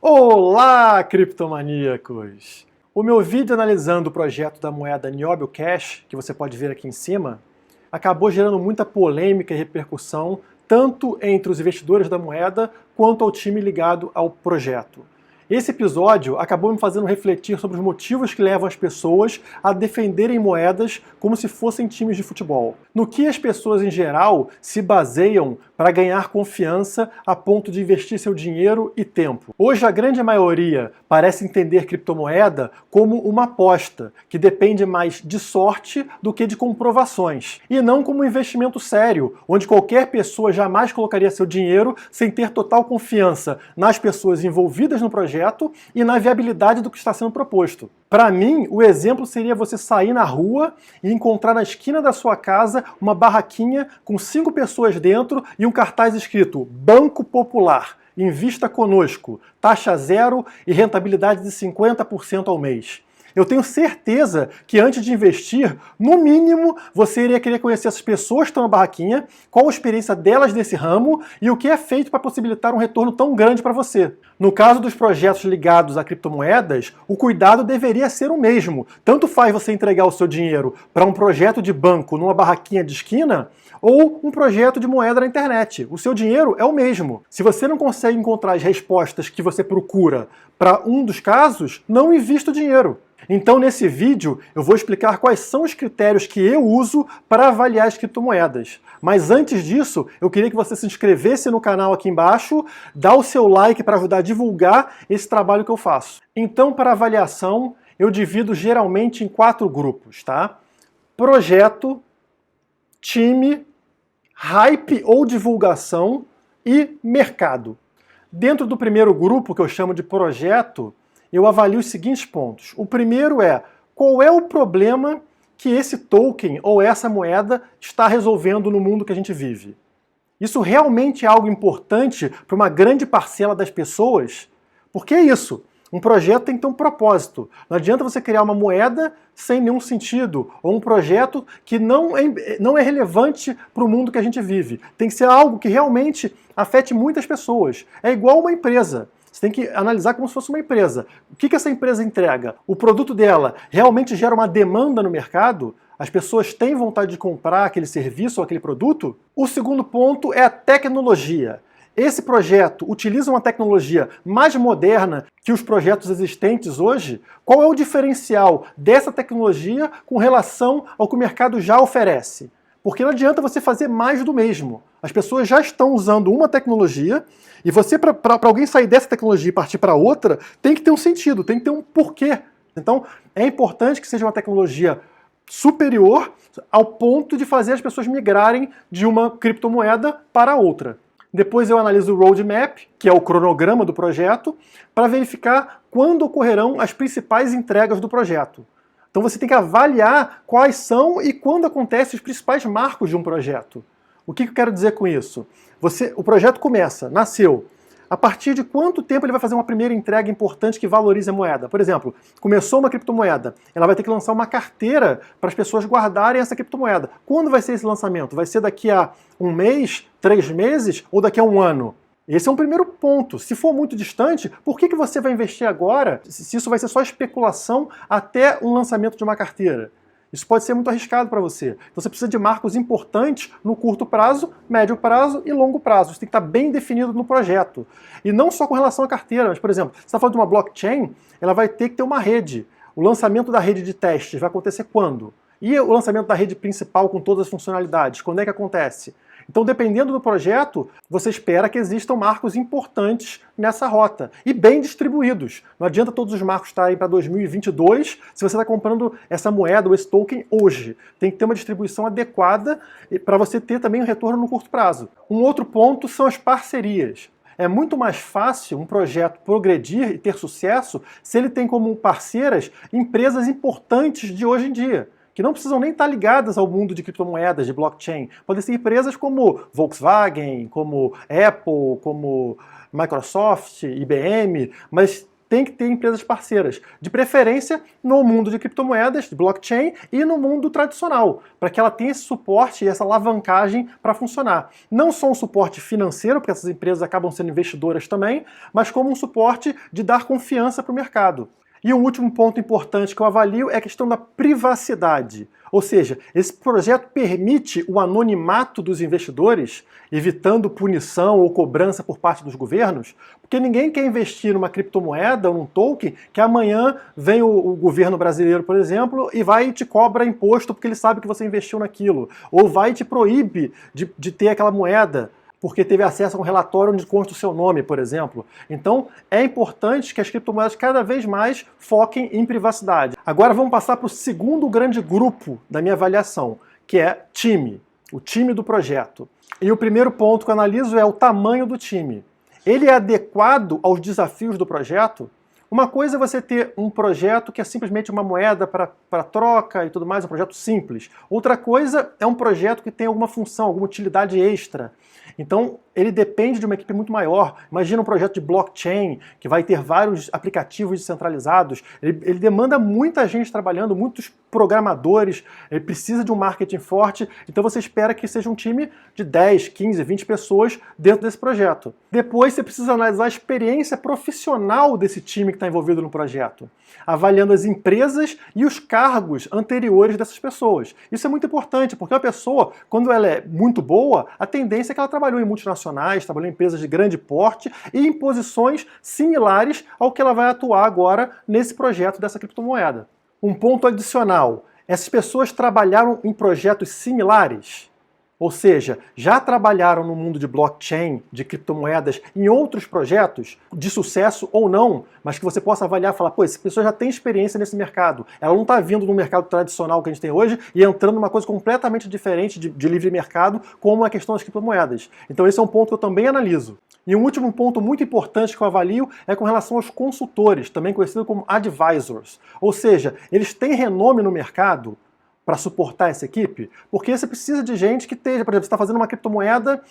Olá, criptomaníacos! O meu vídeo analisando o projeto da moeda Niobio Cash, que você pode ver aqui em cima, acabou gerando muita polêmica e repercussão, tanto entre os investidores da moeda quanto ao time ligado ao projeto. Esse episódio acabou me fazendo refletir sobre os motivos que levam as pessoas a defenderem moedas como se fossem times de futebol. No que as pessoas em geral se baseiam para ganhar confiança a ponto de investir seu dinheiro e tempo. Hoje a grande maioria parece entender criptomoeda como uma aposta, que depende mais de sorte do que de comprovações, e não como um investimento sério, onde qualquer pessoa jamais colocaria seu dinheiro sem ter total confiança nas pessoas envolvidas no projeto e na viabilidade do que está sendo proposto. Para mim, o exemplo seria você sair na rua e encontrar na esquina da sua casa uma barraquinha com 5 pessoas dentro e um cartaz escrito Banco Popular, invista conosco, taxa zero e rentabilidade de 50% ao mês. Eu tenho certeza que antes de investir, no mínimo, você iria querer conhecer essas pessoas que estão na barraquinha, qual a experiência delas nesse ramo e o que é feito para possibilitar um retorno tão grande para você. No caso dos projetos ligados a criptomoedas, o cuidado deveria ser o mesmo. Tanto faz você entregar o seu dinheiro para um projeto de banco numa barraquinha de esquina, ou um projeto de moeda na internet. O seu dinheiro é o mesmo. Se você não consegue encontrar as respostas que você procura para um dos casos, não invista o dinheiro. Então, nesse vídeo, eu vou explicar quais são os critérios que eu uso para avaliar as criptomoedas. Mas antes disso, eu queria que você se inscrevesse no canal aqui embaixo, dá o seu like para ajudar a divulgar esse trabalho que eu faço. Então, para avaliação, eu divido geralmente em 4 grupos, tá? Projeto, time, hype ou divulgação e mercado. Dentro do primeiro grupo, que eu chamo de projeto, eu avalio os seguintes pontos. O primeiro é, qual é o problema que esse token ou essa moeda está resolvendo no mundo que a gente vive? Isso realmente é algo importante para uma grande parcela das pessoas? Porque é isso. Um projeto tem que ter um propósito. Não adianta você criar uma moeda sem nenhum sentido, ou um projeto que não é relevante para o mundo que a gente vive. Tem que ser algo que realmente afete muitas pessoas. É igual uma empresa. Você tem que analisar como se fosse uma empresa. O que essa empresa entrega? O produto dela realmente gera uma demanda no mercado? As pessoas têm vontade de comprar aquele serviço ou aquele produto? O segundo ponto é a tecnologia. Esse projeto utiliza uma tecnologia mais moderna que os projetos existentes hoje? Qual é o diferencial dessa tecnologia com relação ao que o mercado já oferece? Porque não adianta você fazer mais do mesmo. As pessoas já estão usando uma tecnologia e você, para alguém sair dessa tecnologia e partir para outra, tem que ter um sentido, tem que ter um porquê. Então, é importante que seja uma tecnologia superior ao ponto de fazer as pessoas migrarem de uma criptomoeda para outra. Depois eu analiso o roadmap, que é o cronograma do projeto, para verificar quando ocorrerão as principais entregas do projeto. Então você tem que avaliar quais são e quando acontecem os principais marcos de um projeto. O que eu quero dizer com isso? O projeto começa, nasceu. A partir de quanto tempo ele vai fazer uma primeira entrega importante que valorize a moeda? Por exemplo, começou uma criptomoeda, ela vai ter que lançar uma carteira para as pessoas guardarem essa criptomoeda. Quando vai ser esse lançamento? Vai ser daqui a 1 mês, 3 meses ou daqui a 1 ano? Esse é um primeiro ponto. Se for muito distante, por que você vai investir agora se isso vai ser só especulação até um lançamento de uma carteira? Isso pode ser muito arriscado para você. Então você precisa de marcos importantes no curto prazo, médio prazo e longo prazo. Isso tem que estar bem definido no projeto. E não só com relação à carteira, mas, por exemplo, você está falando de uma blockchain, ela vai ter que ter uma rede. O lançamento da rede de testes vai acontecer quando? E o lançamento da rede principal com todas as funcionalidades, quando é que acontece? Então, dependendo do projeto, você espera que existam marcos importantes nessa rota e bem distribuídos. Não adianta todos os marcos estarem para 2022 se você está comprando essa moeda ou esse token hoje. Tem que ter uma distribuição adequada para você ter também um retorno no curto prazo. Um outro ponto são as parcerias. É muito mais fácil um projeto progredir e ter sucesso se ele tem como parceiras empresas importantes de hoje em dia, que não precisam nem estar ligadas ao mundo de criptomoedas, de blockchain. Podem ser empresas como Volkswagen, como Apple, como Microsoft, IBM, mas tem que ter empresas parceiras, de preferência no mundo de criptomoedas, de blockchain e no mundo tradicional, para que ela tenha esse suporte e essa alavancagem para funcionar. Não só um suporte financeiro, porque essas empresas acabam sendo investidoras também, mas como um suporte de dar confiança para o mercado. E o último ponto importante que eu avalio é a questão da privacidade. Ou seja, esse projeto permite o anonimato dos investidores, evitando punição ou cobrança por parte dos governos, porque ninguém quer investir numa criptomoeda ou num token que amanhã vem o governo brasileiro, por exemplo, e vai e te cobra imposto porque ele sabe que você investiu naquilo, ou vai e te proíbe de ter aquela moeda, porque teve acesso a um relatório onde consta o seu nome, por exemplo. Então, é importante que as criptomoedas cada vez mais foquem em privacidade. Agora vamos passar para o segundo grande grupo da minha avaliação, que é time, o time do projeto. E o primeiro ponto que eu analiso é o tamanho do time. Ele é adequado aos desafios do projeto? Uma coisa é você ter um projeto que é simplesmente uma moeda para troca e tudo mais, um projeto simples. Outra coisa é um projeto que tem alguma função, alguma utilidade extra. Então, ele depende de uma equipe muito maior. Imagina um projeto de blockchain, que vai ter vários aplicativos descentralizados. Ele demanda muita gente trabalhando, muitos programadores, ele precisa de um marketing forte. Então você espera que seja um time de 10, 15, 20 pessoas dentro desse projeto. Depois você precisa analisar a experiência profissional desse time que está envolvido no projeto, avaliando as empresas e os cargos anteriores dessas pessoas. Isso é muito importante, porque a pessoa, quando ela é muito boa, a tendência é que ela trabalhou em multinacionais, trabalhou em empresas de grande porte e em posições similares ao que ela vai atuar agora nesse projeto dessa criptomoeda. Um ponto adicional, essas pessoas trabalharam em projetos similares? Ou seja, já trabalharam no mundo de blockchain, de criptomoedas, em outros projetos, de sucesso ou não, mas que você possa avaliar e falar, pô, essa pessoa já tem experiência nesse mercado. Ela não está vindo no mercado tradicional que a gente tem hoje e entrando numa coisa completamente diferente de livre mercado, como a questão das criptomoedas. Então esse é um ponto que eu também analiso. E um último ponto muito importante que eu avalio é com relação aos consultores, também conhecidos como advisors. Ou seja, eles têm renome no mercado para suportar essa equipe? Porque você precisa de gente que esteja, por exemplo, você está fazendo uma criptomoeda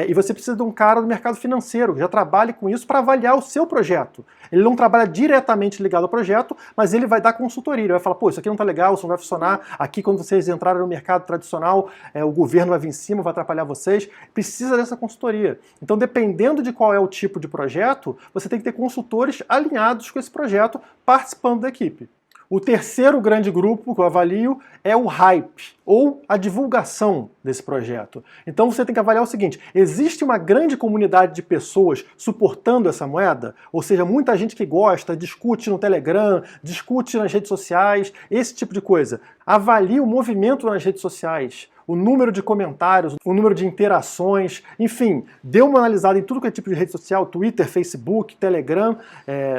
e você precisa de um cara do mercado financeiro que já trabalhe com isso para avaliar o seu projeto. Ele não trabalha diretamente ligado ao projeto, mas ele vai dar consultoria. Ele vai falar, pô, isso aqui não está legal, isso não vai funcionar. Aqui, quando vocês entrarem no mercado tradicional, o governo vai vir em cima, vai atrapalhar vocês. Precisa dessa consultoria. Então, dependendo de qual é o tipo de projeto, você tem que ter consultores alinhados com esse projeto, participando da equipe. O terceiro grande grupo que eu avalio é o hype, ou a divulgação desse projeto. Então você tem que avaliar o seguinte, existe uma grande comunidade de pessoas suportando essa moeda? Ou seja, muita gente que gosta, discute no Telegram, discute nas redes sociais, esse tipo de coisa. Avalie o movimento nas redes sociais, o número de comentários, o número de interações, enfim, dê uma analisada em tudo que é tipo de rede social, Twitter, Facebook, Telegram,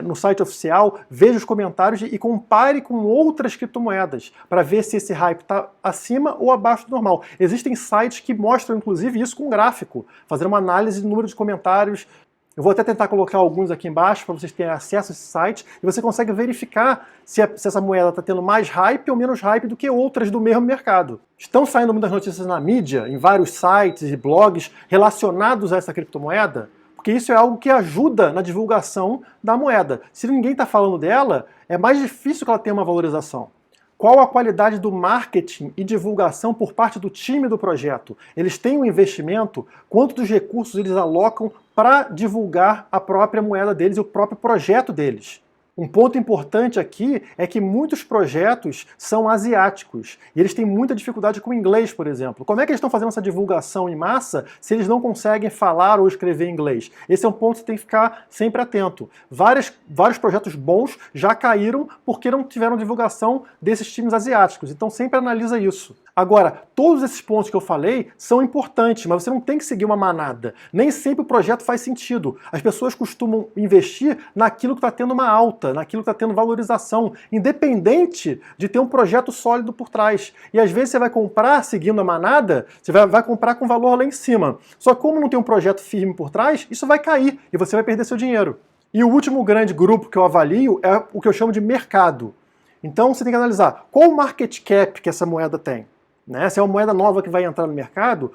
no site oficial, veja os comentários e compare com outras criptomoedas para ver se esse hype está acima ou abaixo do normal. Existem sites que mostram, inclusive, isso com gráfico, fazer uma análise do número de comentários. Eu vou até tentar colocar alguns aqui embaixo para vocês terem acesso a esse site e você consegue verificar se essa moeda está tendo mais hype ou menos hype do que outras do mesmo mercado. Estão saindo muitas notícias na mídia, em vários sites e blogs relacionados a essa criptomoeda, porque isso é algo que ajuda na divulgação da moeda. Se ninguém está falando dela, é mais difícil que ela tenha uma valorização. Qual a qualidade do marketing e divulgação por parte do time do projeto? Eles têm um investimento? Quanto dos recursos eles alocam para divulgar a própria moeda deles e o próprio projeto deles? Um ponto importante aqui é que muitos projetos são asiáticos e eles têm muita dificuldade com o inglês, por exemplo. Como é que eles estão fazendo essa divulgação em massa se eles não conseguem falar ou escrever inglês? Esse é um ponto que você tem que ficar sempre atento. Vários projetos bons já caíram porque não tiveram divulgação desses times asiáticos, então sempre analisa isso. Agora, todos esses pontos que eu falei são importantes, mas você não tem que seguir uma manada. Nem sempre o projeto faz sentido. As pessoas costumam investir naquilo que está tendo uma alta, naquilo que está tendo valorização, independente de ter um projeto sólido por trás. E às vezes você vai comprar seguindo a manada, você vai comprar com valor lá em cima. Só que como não tem um projeto firme por trás, isso vai cair e você vai perder seu dinheiro. E o último grande grupo que eu avalio é o que eu chamo de mercado. Então você tem que analisar qual o market cap que essa moeda tem. Se é uma moeda nova que vai entrar no mercado,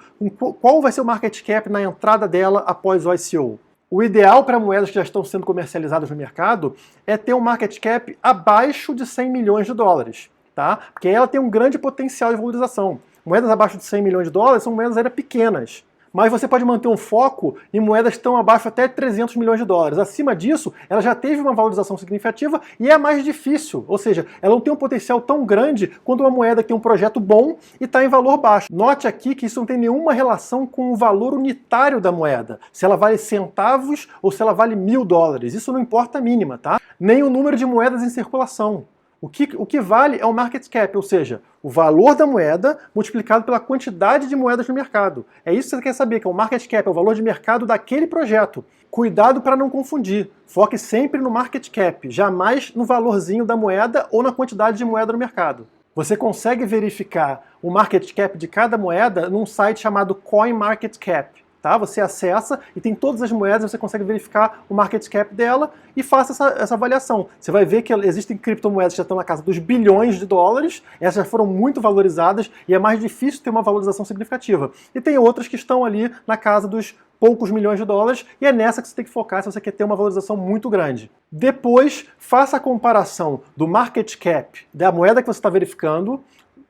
qual vai ser o market cap na entrada dela após o ICO? O ideal para moedas que já estão sendo comercializadas no mercado é ter um market cap abaixo de 100 milhões de dólares, tá? Porque ela tem um grande potencial de valorização. Moedas abaixo de 100 milhões de dólares são moedas ainda pequenas. Mas você pode manter um foco em moedas que estão abaixo até 300 milhões de dólares. Acima disso, ela já teve uma valorização significativa e é mais difícil. Ou seja, ela não tem um potencial tão grande quanto uma moeda que tem um projeto bom e está em valor baixo. Note aqui que isso não tem nenhuma relação com o valor unitário da moeda. Se ela vale centavos ou se ela vale $1.000. Isso não importa a mínima, tá? Nem o número de moedas em circulação. O que vale é o market cap, ou seja, o valor da moeda multiplicado pela quantidade de moedas no mercado. É isso que você quer saber, que é o market cap, é o valor de mercado daquele projeto. Cuidado para não confundir. Foque sempre no market cap, jamais no valorzinho da moeda ou na quantidade de moeda no mercado. Você consegue verificar o market cap de cada moeda num site chamado CoinMarketCap. Tá? Você acessa e tem todas as moedas, você consegue verificar o market cap dela e faça essa avaliação. Você vai ver que existem criptomoedas que já estão na casa dos bilhões de dólares, essas já foram muito valorizadas e é mais difícil ter uma valorização significativa. E tem outras que estão ali na casa dos poucos milhões de dólares e é nessa que você tem que focar se você quer ter uma valorização muito grande. Depois, faça a comparação do market cap da moeda que você está verificando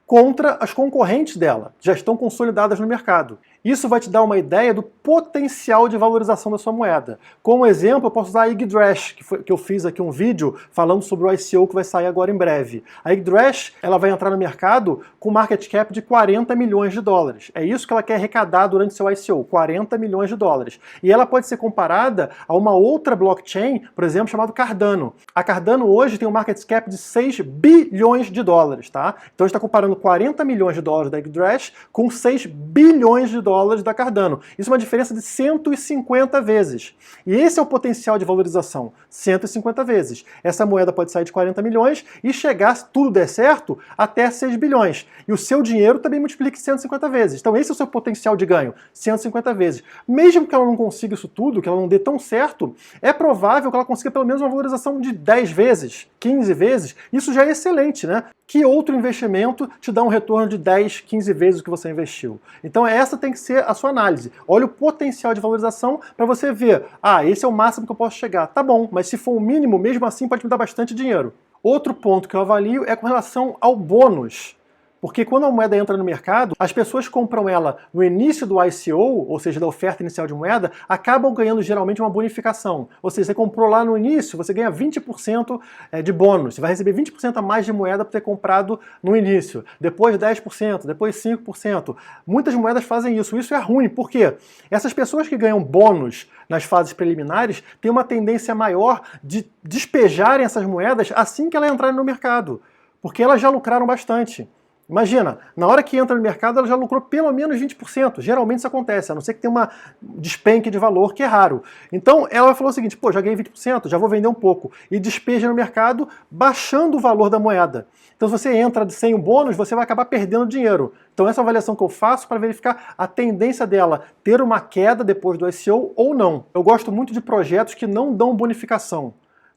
contra as concorrentes dela, que já estão consolidadas no mercado. Isso vai te dar uma ideia do potencial de valorização da sua moeda. Como exemplo, eu posso usar a Yggdrash, que eu fiz aqui um vídeo falando sobre o ICO que vai sair agora em breve. A Yggdrash, ela vai entrar no mercado com market cap de 40 milhões de dólares. É isso que ela quer arrecadar durante seu ICO, 40 milhões de dólares. E ela pode ser comparada a uma outra blockchain, por exemplo, chamada Cardano. A Cardano hoje tem um market cap de 6 bilhões de dólares, tá? Então a gente está comparando 40 milhões de dólares da Yggdrash com 6 bilhões de dólares da Cardano. Isso é uma diferença de 150 vezes. E esse é o potencial de valorização, 150 vezes. Essa moeda pode sair de 40 milhões e chegar, se tudo der certo, até 6 bilhões. E o seu dinheiro também multiplica 150 vezes. Então esse é o seu potencial de ganho, 150 vezes. Mesmo que ela não consiga isso tudo, que ela não dê tão certo, é provável que ela consiga pelo menos uma valorização de 10 vezes, 15 vezes. Isso já é excelente, né? Que outro investimento te dá um retorno de 10, 15 vezes o que você investiu? Então essa tem que ser a sua análise. Olha o potencial de valorização para você ver, esse é o máximo que eu posso chegar. Tá bom, mas se for o mínimo, mesmo assim pode me dar bastante dinheiro. Outro ponto que eu avalio é com relação ao bônus. Porque quando a moeda entra no mercado, as pessoas compram ela no início do ICO, ou seja, da oferta inicial de moeda, acabam ganhando geralmente uma bonificação. Ou seja, você comprou lá no início, você ganha 20% de bônus. Você vai receber 20% a mais de moeda por ter comprado no início. Depois 10%, depois 5%. Muitas moedas fazem isso. Isso é ruim, por quê? Essas pessoas que ganham bônus nas fases preliminares têm uma tendência maior de despejarem essas moedas assim que elas entrarem no mercado. Porque elas já lucraram bastante. Imagina, na hora que entra no mercado ela já lucrou pelo menos 20%. Geralmente isso acontece, a não ser que tenha uma despenque de valor, que é raro. Então ela falou o seguinte, já ganhei 20%, já vou vender um pouco. E despeja no mercado, baixando o valor da moeda. Então se você entra sem o bônus, você vai acabar perdendo dinheiro. Então essa avaliação que eu faço para verificar a tendência dela ter uma queda depois do ICO ou não. Eu gosto muito de projetos que não dão bonificação,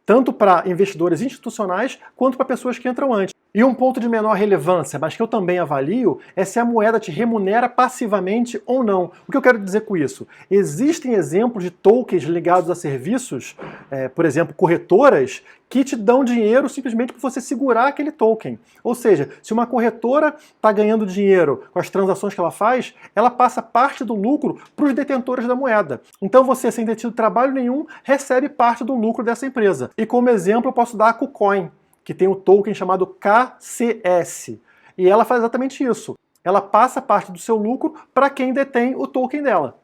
tanto para investidores institucionais quanto para pessoas que entram antes. E um ponto de menor relevância, mas que eu também avalio, é se a moeda te remunera passivamente ou não. O que eu quero dizer com isso? Existem exemplos de tokens ligados a serviços, por exemplo, corretoras, que te dão dinheiro simplesmente por você segurar aquele token. Ou seja, se uma corretora está ganhando dinheiro com as transações que ela faz, ela passa parte do lucro para os detentores da moeda. Então você, sem ter tido trabalho nenhum, recebe parte do lucro dessa empresa. E como exemplo eu posso dar a KuCoin, que tem um token chamado KCS. E ela faz exatamente isso. Ela passa parte do seu lucro para quem detém o token dela.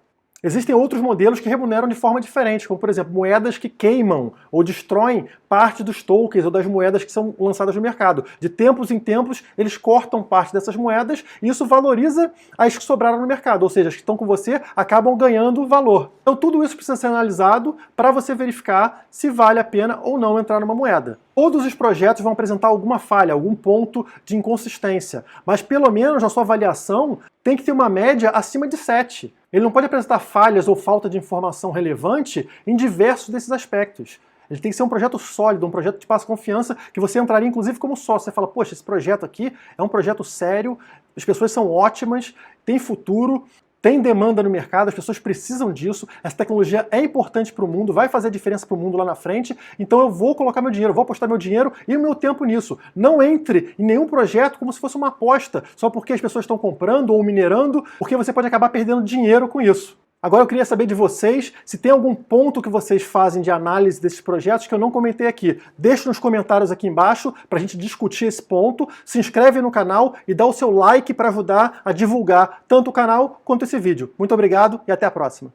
Existem outros modelos que remuneram de forma diferente, como por exemplo, moedas que queimam ou destroem parte dos tokens ou das moedas que são lançadas no mercado. De tempos em tempos, eles cortam parte dessas moedas e isso valoriza as que sobraram no mercado, ou seja, as que estão com você acabam ganhando valor. Então tudo isso precisa ser analisado para você verificar se vale a pena ou não entrar numa moeda. Todos os projetos vão apresentar alguma falha, algum ponto de inconsistência, mas pelo menos na sua avaliação tem que ter uma média acima de 7. Ele não pode apresentar falhas ou falta de informação relevante em diversos desses aspectos. Ele tem que ser um projeto sólido, um projeto que te passa confiança, que você entraria inclusive como sócio. Você fala, poxa, esse projeto aqui é um projeto sério, as pessoas são ótimas, tem futuro, tem demanda no mercado, as pessoas precisam disso, essa tecnologia é importante para o mundo, vai fazer diferença para o mundo lá na frente, então eu vou colocar meu dinheiro, vou apostar meu dinheiro e o meu tempo nisso. Não entre em nenhum projeto como se fosse uma aposta, só porque as pessoas estão comprando ou minerando, porque você pode acabar perdendo dinheiro com isso. Agora eu queria saber de vocês se tem algum ponto que vocês fazem de análise desses projetos que eu não comentei aqui. Deixa nos comentários aqui embaixo para a gente discutir esse ponto. Se inscreve no canal e dá o seu like para ajudar a divulgar tanto o canal quanto esse vídeo. Muito obrigado e até a próxima.